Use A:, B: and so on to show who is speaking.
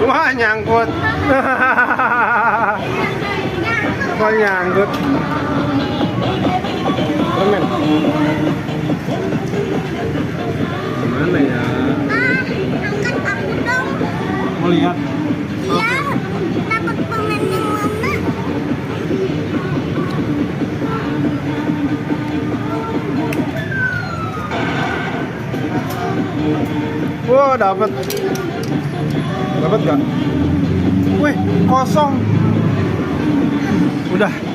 A: Wah, nyangkut. Wah, nyangkut. Permen. Gimana ya?
B: Angkat aku dong.
A: Mau lihat?
B: Iya, dapat permen yang mana?
A: Wah, dapat. Dapat nggak? Wih, kosong. Udah.